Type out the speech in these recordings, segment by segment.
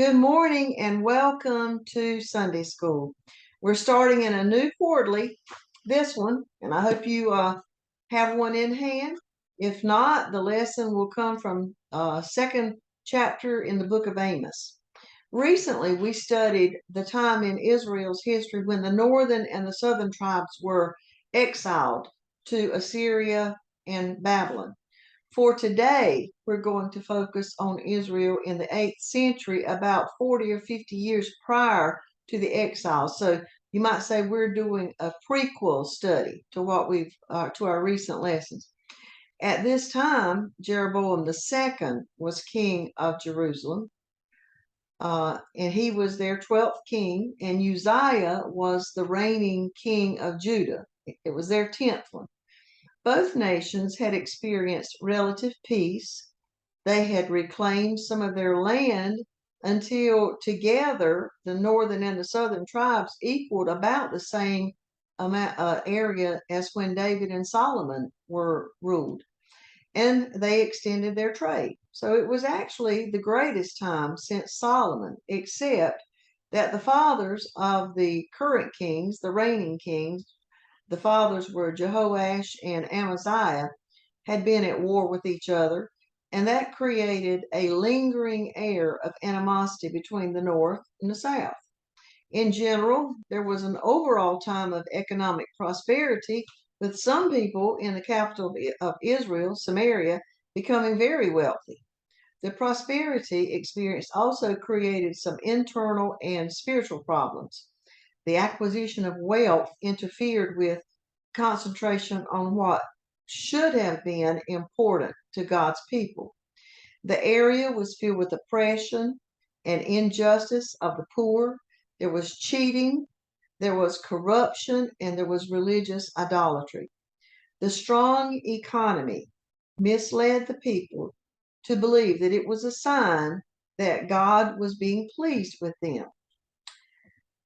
Good morning and welcome to Sunday School. We're starting in a new quarterly, this one, and I hope you have one in hand. If not, the lesson will come from second chapter in the book of Amos. Recently, we studied the time in Israel's history when the northern and the southern tribes were exiled to Assyria and Babylon. For today, we're going to focus on Israel in the 8th century, about 40 or 50 years prior to the exile. So you might say we're doing a prequel study to what to our recent lessons. At this time, Jeroboam II was king of Jerusalem, and he was their 12th king, and Uzziah was the reigning king of Judah. It was their 10th one. Both nations had experienced relative peace. They had reclaimed some of their land until together the northern and the southern tribes equaled about the same area as when David and Solomon were ruled. And they extended their trade. So it was actually the greatest time since Solomon, except that the fathers of the current kings, the reigning kings, the fathers were Jehoash and Amaziah, had been at war with each other, and that created a lingering air of animosity between the North and the South. In general, there was an overall time of economic prosperity, with some people in the capital of Israel, Samaria, becoming very wealthy. The prosperity experience also created some internal and spiritual problems. The acquisition of wealth interfered with concentration on what should have been important to God's people. The area was filled with oppression and injustice of the poor. There was cheating, there was corruption, and there was religious idolatry. The strong economy misled the people to believe that it was a sign that God was being pleased with them.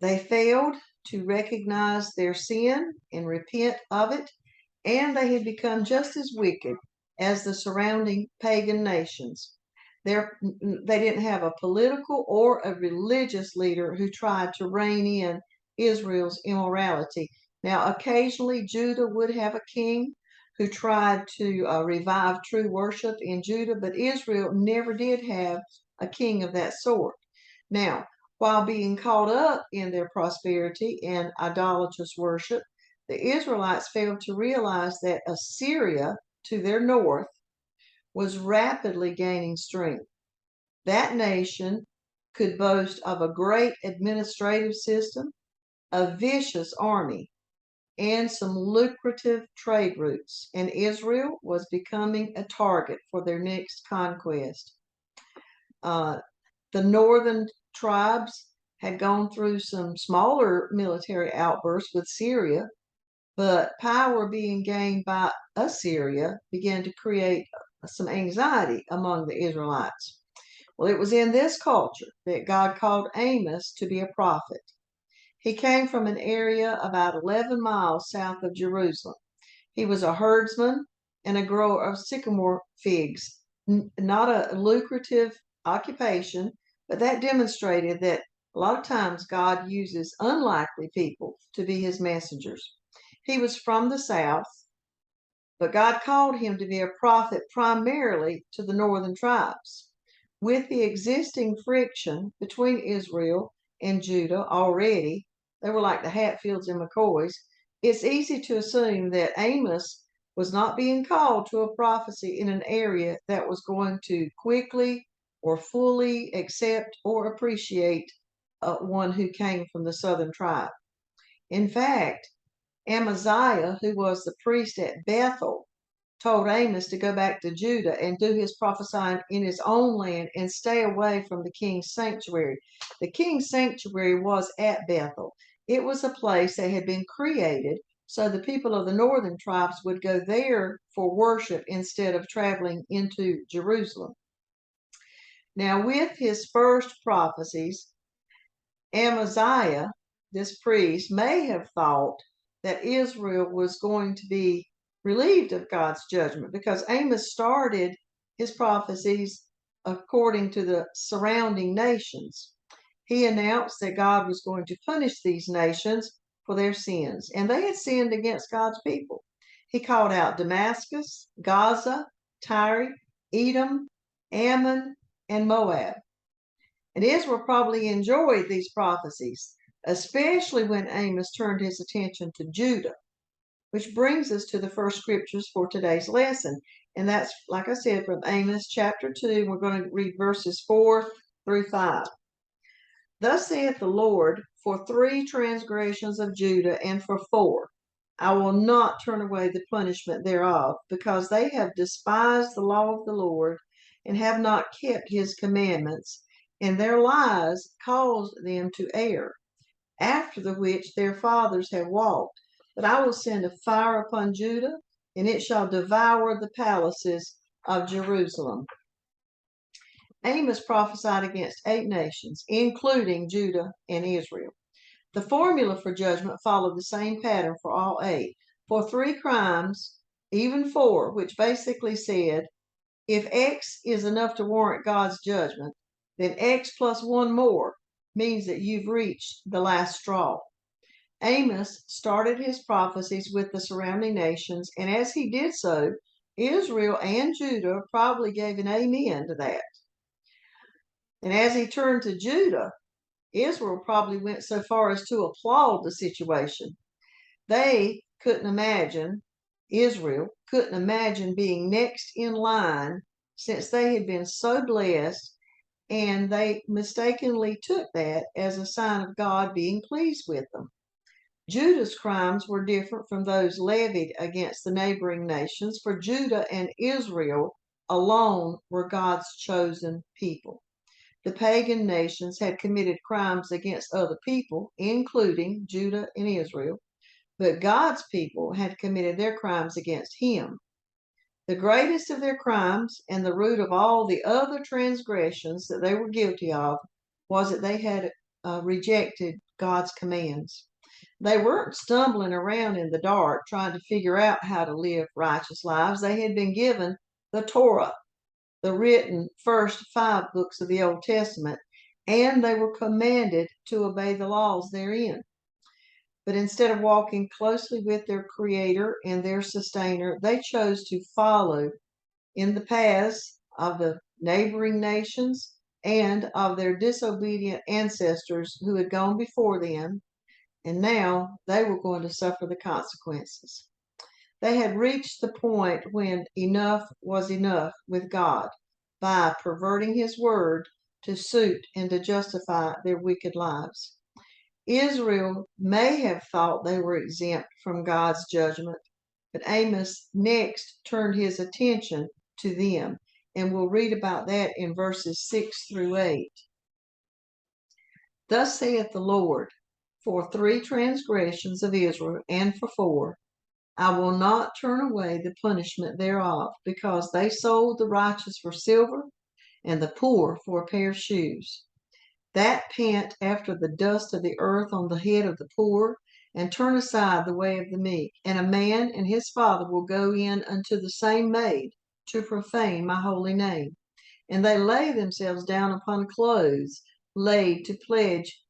They failed to recognize their sin and repent of it, and they had become just as wicked as the surrounding pagan nations. They didn't have a political or a religious leader who tried to rein in Israel's immorality. Now, occasionally, Judah would have a king who tried to revive true worship in Judah, but Israel never did have a king of that sort. Now, while being caught up in their prosperity and idolatrous worship, the Israelites failed to realize that Assyria, to their north, was rapidly gaining strength. That nation could boast of a great administrative system, a vicious army, and some lucrative trade routes, and Israel was becoming a target for their next conquest. Uh, the northern tribes had gone through some smaller military outbursts with Syria, but power being gained by Assyria began to create some anxiety among the Israelites. Well, it was in this culture that God called Amos to be a prophet. He came from an area about 11 miles south of Jerusalem. He was a herdsman and a grower of sycamore figs, not a lucrative occupation, but that demonstrated that a lot of times God uses unlikely people to be his messengers. He was from the south, but God called him to be a prophet primarily to the northern tribes. With the existing friction between Israel and Judah already, they were like the Hatfields and McCoys, it's easy to assume that Amos was not being called to a prophecy in an area that was going to quickly or fully accept or appreciate one who came from the southern tribe. In fact, Amaziah, who was the priest at Bethel, told Amos to go back to Judah and do his prophesying in his own land and stay away from the king's sanctuary. The king's sanctuary was at Bethel. It was a place that had been created so the people of the northern tribes would go there for worship instead of traveling into Jerusalem. Now, with his first prophecies, Amaziah, this priest, may have thought that Israel was going to be relieved of God's judgment because Amos started his prophecies according to the surrounding nations. He announced that God was going to punish these nations for their sins, and they had sinned against God's people. He called out Damascus, Gaza, Tyre, Edom, Ammon, and Moab. And Israel probably enjoyed these prophecies, especially when Amos turned his attention to Judah, which brings us to the first scriptures for today's lesson. And that's, like I said, from Amos chapter 2. We're going to read verses 4 through 5. Thus saith the Lord, for 3 transgressions of Judah, and for 4, I will not turn away the punishment thereof, because they have despised the law of the Lord, and have not kept his commandments, and their lies caused them to err, after the which their fathers have walked. But I will send a fire upon Judah, and it shall devour the palaces of Jerusalem. Amos prophesied against 8 nations, including Judah and Israel. The formula for judgment followed the same pattern for all 8. For 3 crimes, even 4, which basically said, if X is enough to warrant God's judgment, then X plus 1 more means that you've reached the last straw. Amos started his prophecies with the surrounding nations, and as he did so, Israel and Judah probably gave an amen to that. And as he turned to Judah, Israel probably went so far as to applaud the situation. They couldn't imagine, Israel couldn't imagine being next in line since they had been so blessed, and they mistakenly took that as a sign of God being pleased with them. Judah's crimes were different from those levied against the neighboring nations, for Judah and Israel alone were God's chosen people. The pagan nations had committed crimes against other people, including Judah and Israel, but God's people had committed their crimes against him. The greatest of their crimes, and the root of all the other transgressions that they were guilty of, was that they had rejected God's commands. They weren't stumbling around in the dark trying to figure out how to live righteous lives. They had been given the Torah, the written first 5 books of the Old Testament, and they were commanded to obey the laws therein. But instead of walking closely with their Creator and their Sustainer, they chose to follow in the paths of the neighboring nations and of their disobedient ancestors who had gone before them, and now they were going to suffer the consequences. They had reached the point when enough was enough with God by perverting his word to suit and to justify their wicked lives. Israel may have thought they were exempt from God's judgment, but Amos next turned his attention to them, and we'll read about that in verses 6 through 8. Thus saith the Lord, for 3 transgressions of Israel, and for 4, I will not turn away the punishment thereof, because they sold the righteous for silver, and the poor for a pair of shoes, that pant after the dust of the earth on the head of the poor, and turn aside the way of the meek. And a man and his father will go in unto the same maid to profane my holy name. And they lay themselves down upon clothes laid to pledge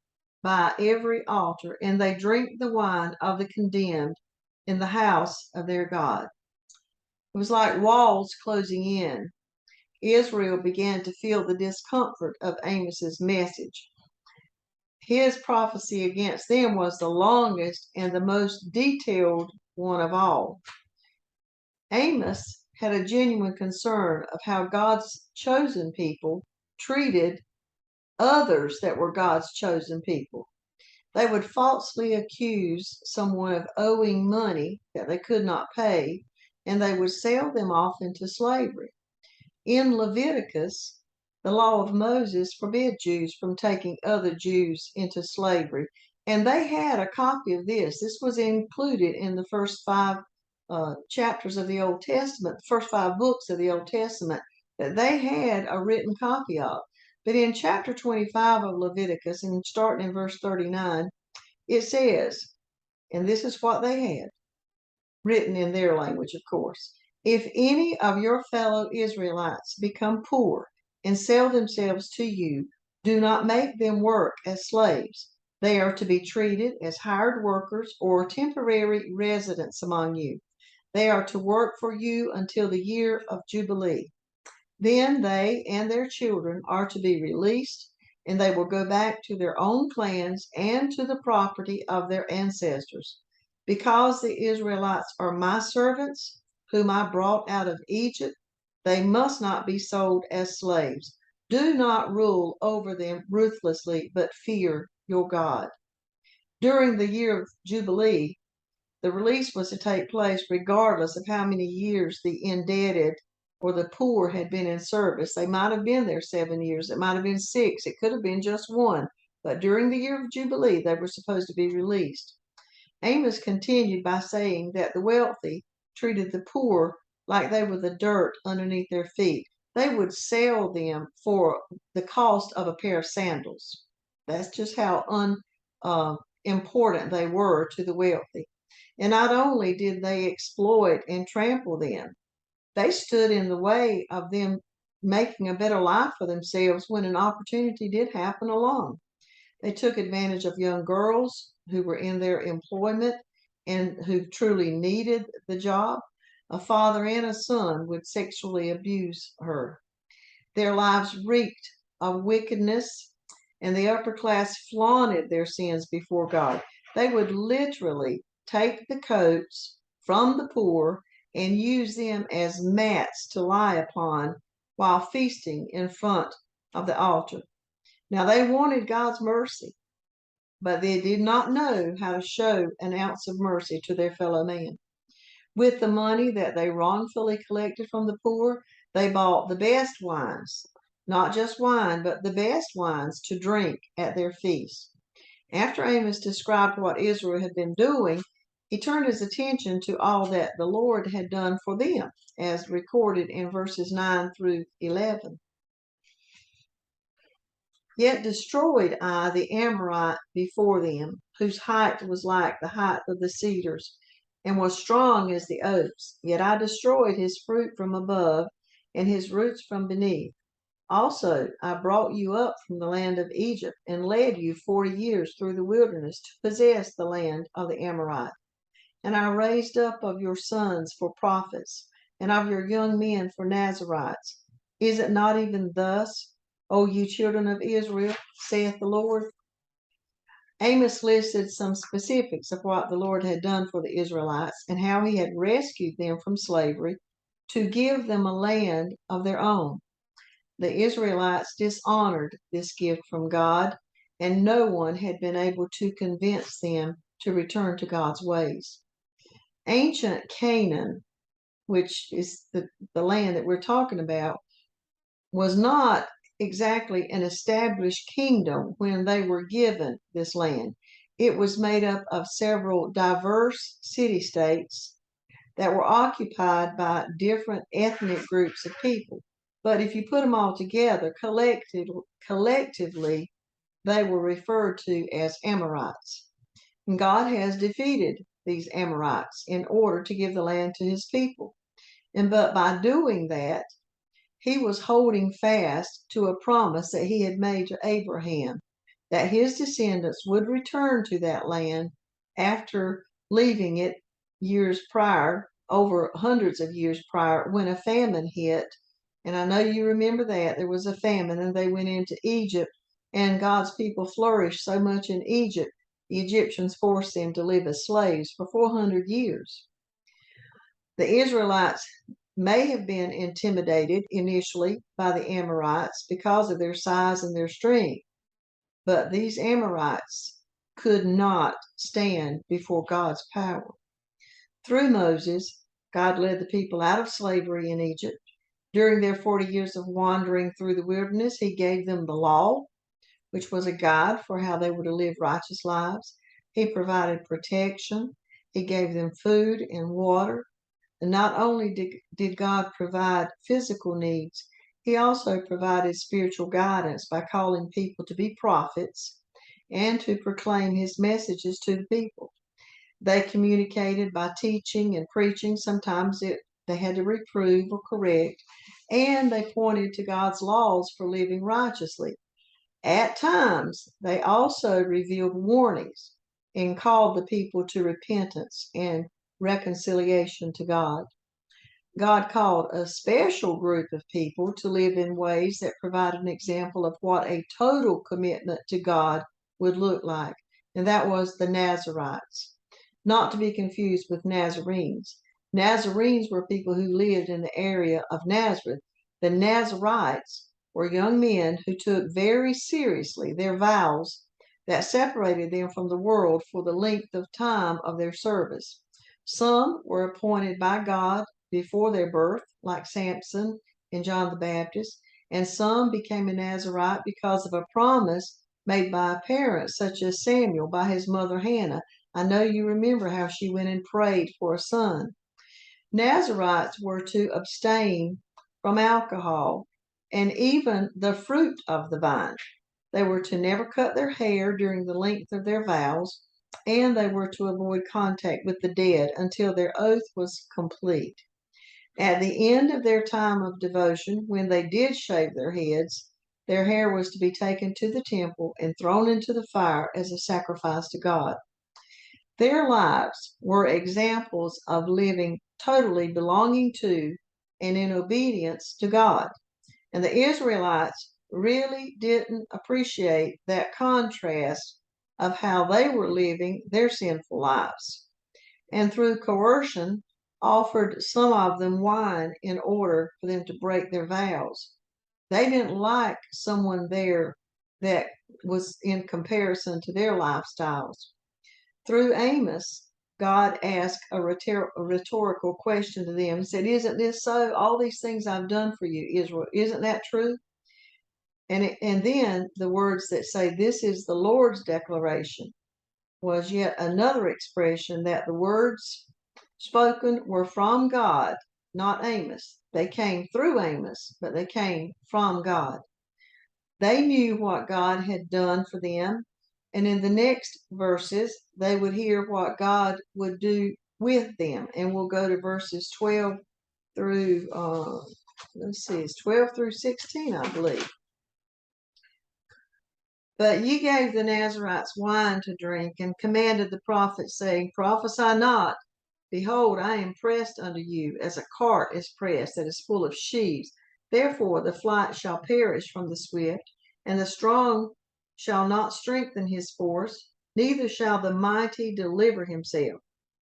by every altar, and they drink the wine of the condemned in the house of their God. It was like walls closing in. Israel began to feel the discomfort of Amos's message. His prophecy against them was the longest and the most detailed one of all. Amos had a genuine concern of how God's chosen people treated others that were God's chosen people. They would falsely accuse someone of owing money that they could not pay, and they would sell them off into slavery. In Leviticus, the law of Moses forbid Jews from taking other Jews into slavery, and they had a copy of this. This was included in the first 5 chapters of the Old Testament, the first 5 books of the Old Testament, that they had a written copy of. But in chapter 25 of Leviticus, and starting in verse 39, it says, and this is what they had, written in their language, of course, if any of your fellow Israelites become poor and sell themselves to you, do not make them work as slaves. They are to be treated as hired workers or temporary residents among you. They are to work for you until the year of Jubilee. Then they and their children are to be released, and they will go back to their own clans and to the property of their ancestors. Because the Israelites are my servants, whom I brought out of Egypt, they must not be sold as slaves. Do not rule over them ruthlessly, but fear your God. During the year of Jubilee, the release was to take place regardless of how many years the indebted or the poor had been in service. They might have been there 7 years, it might have been 6, it could have been just 1, but during the year of Jubilee, they were supposed to be released. Amos continued by saying that the wealthy treated the poor like they were the dirt underneath their feet. They would sell them for the cost of a pair of sandals. That's just how unimportant they were to the wealthy. And not only did they exploit and trample them, they stood in the way of them making a better life for themselves when an opportunity did happen along. They took advantage of young girls who were in their employment and who truly needed the job. A father and a son would sexually abuse her. Their lives reeked of wickedness, and the upper class flaunted their sins before God. They would literally take the coats from the poor and use them as mats to lie upon while feasting in front of the altar. Now, they wanted God's mercy, but they did not know how to show an ounce of mercy to their fellow man. With the money that they wrongfully collected from the poor, they bought the best wines, not just wine, but the best wines to drink at their feast. After Amos described what Israel had been doing, he turned his attention to all that the Lord had done for them, as recorded in verses 9 through 11. Yet destroyed I the Amorite before them, whose height was like the height of the cedars, and was strong as the oaks. Yet I destroyed his fruit from above, and his roots from beneath. Also I brought you up from the land of Egypt, and led you 40 years through the wilderness to possess the land of the Amorite. And I raised up of your sons for prophets, and of your young men for Nazarites. Is it not even thus, O you children of Israel, saith the Lord? Amos listed some specifics of what the Lord had done for the Israelites and how he had rescued them from slavery to give them a land of their own. The Israelites dishonored this gift from God, and no one had been able to convince them to return to God's ways. Ancient Canaan, which is the land that we're talking about, was not exactly an established kingdom when they were given this land. It was made up of several diverse city-states that were occupied by different ethnic groups of people. But if you put them all together, collectively, they were referred to as Amorites. And God has defeated these Amorites in order to give the land to his people. But by doing that, he was holding fast to a promise that he had made to Abraham, that his descendants would return to that land after leaving it years prior, over hundreds of years prior, when a famine hit. And I know you remember that. There was a famine, and they went into Egypt, and God's people flourished so much in Egypt, the Egyptians forced them to live as slaves for 400 years. The Israelites may have been intimidated initially by the Amorites because of their size and their strength, but these Amorites could not stand before God's power. Through Moses, God led the people out of slavery in Egypt. During their 40 years of wandering through the wilderness, he gave them the law, which was a guide for how they were to live righteous lives. He provided protection. He gave them food and water. And not only did God provide physical needs, he also provided spiritual guidance by calling people to be prophets and to proclaim his messages to the people. They communicated by teaching and preaching. Sometimes they had to reprove or correct. and they pointed to God's laws for living righteously. At times, they also revealed warnings and called the people to repentance and reconciliation to God. God called a special group of people to live in ways that provide an example of what a total commitment to God would look like, and that was the Nazarites, not to be confused with Nazarenes. Nazarenes were people who lived in the area of Nazareth. The Nazarites were young men who took very seriously their vows that separated them from the world for the length of time of their service. Some were appointed by God before their birth, like Samson and John the Baptist, and some became a Nazarite because of a promise made by a parent, such as Samuel by his mother Hannah. I know you remember how she went and prayed for a son. Nazarites were to abstain from alcohol and even the fruit of the vine. They were to never cut their hair during the length of their vows, and they were to avoid contact with the dead until their oath was complete. At the end of their time of devotion, when they did shave their heads, their hair was to be taken to the temple and thrown into the fire as a sacrifice to God. Their lives were examples of living totally belonging to and in obedience to God. And the Israelites really didn't appreciate that contrast of how they were living their sinful lives. And through coercion, offered some of them wine in order for them to break their vows. They didn't like someone there that was in comparison to their lifestyles. Through Amos, God asked a rhetorical question to them. He said, "Isn't this so? All these things I've done for you, Israel, isn't that true?" And then the words that say, "This is the Lord's declaration," was yet another expression that the words spoken were from God, not Amos. They came through Amos, but they came from God. They knew what God had done for them, and in the next verses, they would hear what God would do with them. And we'll go to verses 12 through, it's 12 through 16, I believe. But ye gave the Nazarites wine to drink, and commanded the prophets, saying, Prophesy not. Behold, I am pressed unto you, as a cart is pressed that is full of sheaves. Therefore the flight shall perish from the swift, and the strong shall not strengthen his force, neither shall the mighty deliver himself.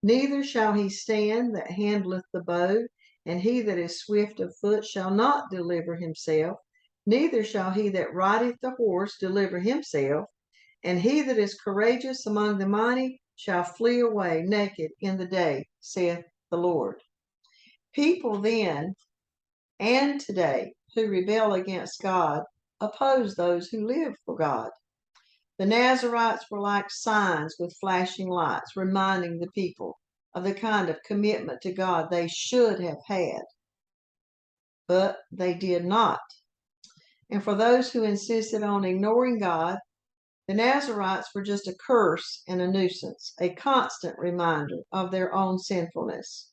Neither shall he stand that handleth the bow, and he that is swift of foot shall not deliver himself. Neither shall he that rideth the horse deliver himself, and he that is courageous among the mighty shall flee away naked in the day, saith the Lord. People then and today who rebel against God oppose those who live for God. The Nazarites were like signs with flashing lights, reminding the people of the kind of commitment to God they should have had, but they did not. And for those who insisted on ignoring God, the Nazarites were just a curse and a nuisance, a constant reminder of their own sinfulness.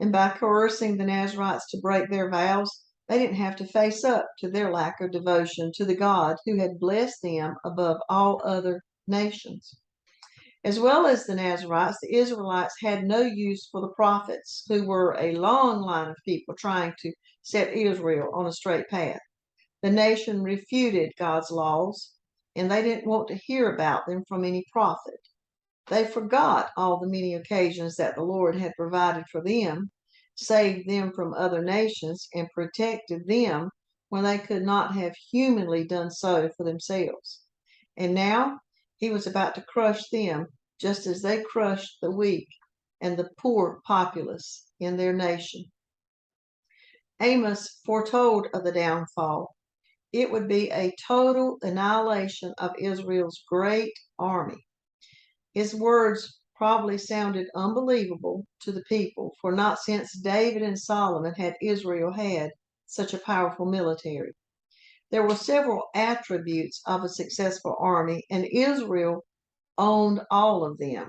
And by coercing the Nazarites to break their vows, they didn't have to face up to their lack of devotion to the God who had blessed them above all other nations. As well as the Nazarites, the Israelites had no use for the prophets, who were a long line of people trying to set Israel on a straight path. The nation refuted God's laws, and they didn't want to hear about them from any prophet. They forgot all the many occasions that the Lord had provided for them, saved them from other nations, and protected them when they could not have humanly done so for themselves. And now he was about to crush them just as they crushed the weak and the poor populace in their nation. Amos foretold of the downfall. It would be a total annihilation of Israel's great army. His words probably sounded unbelievable to the people, for not since David and Solomon had Israel had such a powerful military. There were several attributes of a successful army, and Israel owned all of them.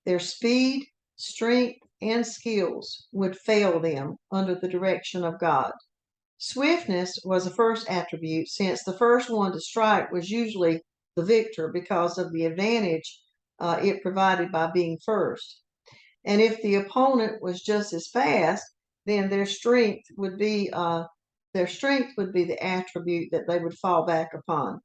Their speed, strength, and skills would fail them under the direction of God. Swiftness was the first attribute, since the first one to strike was usually the victor because of the advantage it provided by being first. And if the opponent was just as fast, then their strength would be the attribute that they would fall back upon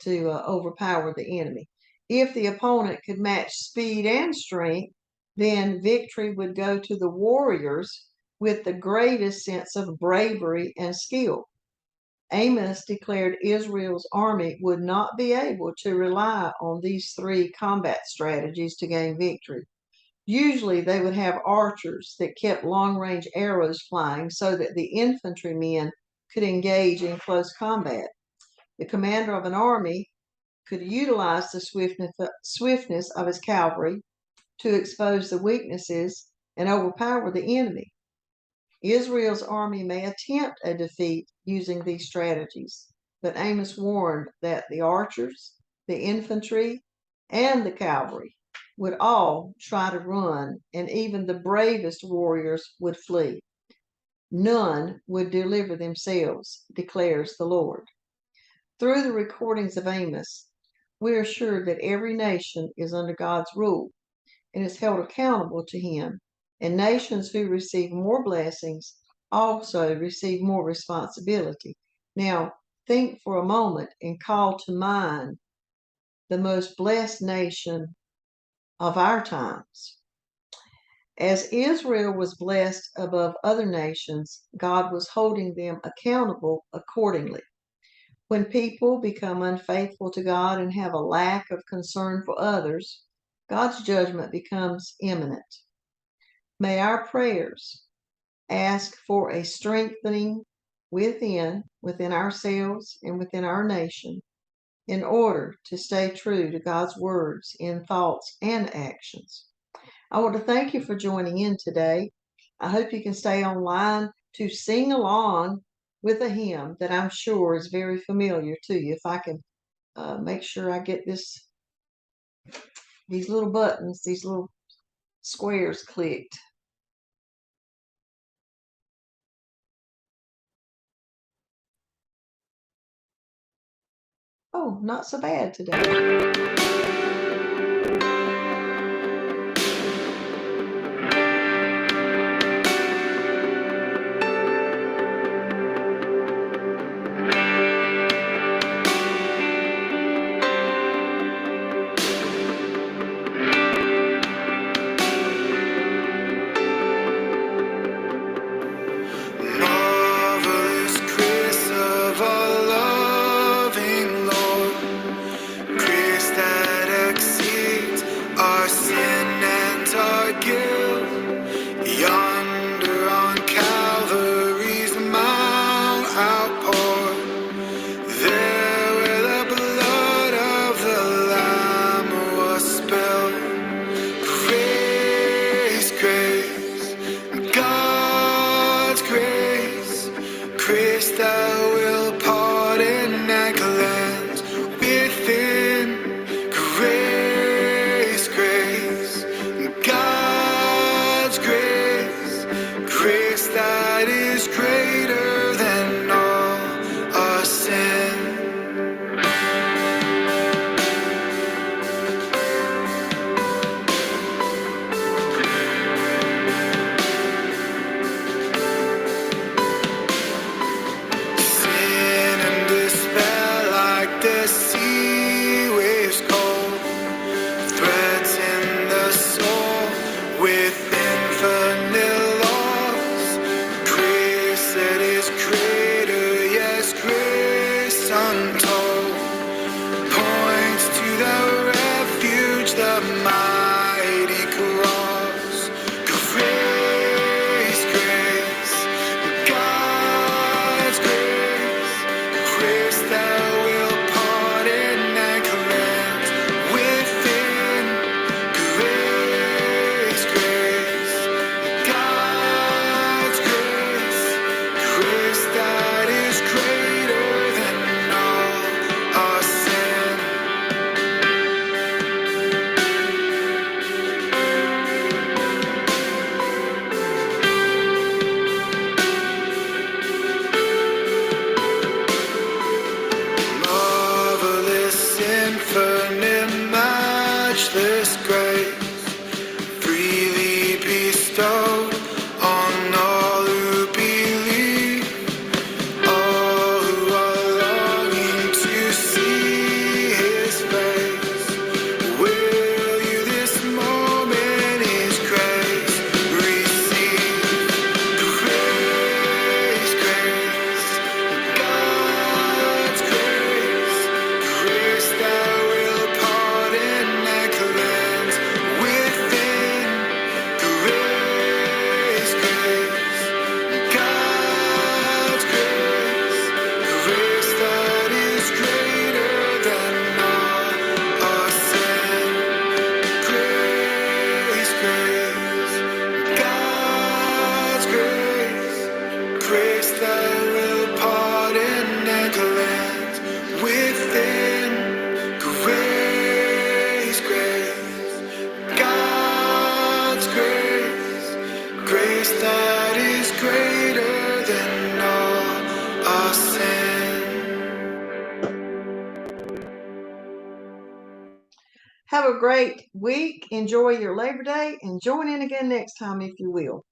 to overpower the enemy. If the opponent could match speed and strength, then victory would go to the warriors with the greatest sense of bravery and skill. Amos declared Israel's army would not be able to rely on these three combat strategies to gain victory. Usually they would have archers that kept long-range arrows flying so that the infantrymen could engage in close combat. The commander of an army could utilize the swiftness of his cavalry to expose the weaknesses and overpower the enemy. Israel's army may attempt a defeat using these strategies, but Amos warned that the archers, the infantry, and the cavalry would all try to run, and even the bravest warriors would flee. None would deliver themselves, declares the Lord. Through the recordings of Amos, we are sure that every nation is under God's rule and is held accountable to him, and nations who receive more blessings also receive more responsibility. Now, think for a moment and call to mind the most blessed nation of our times. As Israel was blessed above other nations, God was holding them accountable accordingly. When people become unfaithful to God and have a lack of concern for others, God's judgment becomes imminent. May our prayers ask for a strengthening within ourselves and within our nation in order to stay true to God's words in thoughts and actions. I want to thank you for joining in today. I hope you can stay online to sing along with a hymn that I'm sure is very familiar to you. If I can make sure I get these little buttons, these little squares clicked. Oh, not so bad today. Marvelous grace of our loving Lord, grace that exceeds our sin and our guilt. Yonder on Calvary's mount outpoured, there where the blood of the Lamb was spilled. Grace, grace, God's grace, grace that will pardon and cleanse within. Grace, grace, God's grace, grace that is greater than all our sin. Sin and despair like the sea waves cold, threaten the soul with infinite loss. Grace that is greater, yes, grace untold, points to the refuge, the mighty cross. Grace, grace, God's grace, grace that will pardon and cleanse within. Grace, grace, God's grace, grace that is greater than all our sin. grace that is greater than all our sin. Have a great week. Enjoy your Labor Day and join in again next time if you will.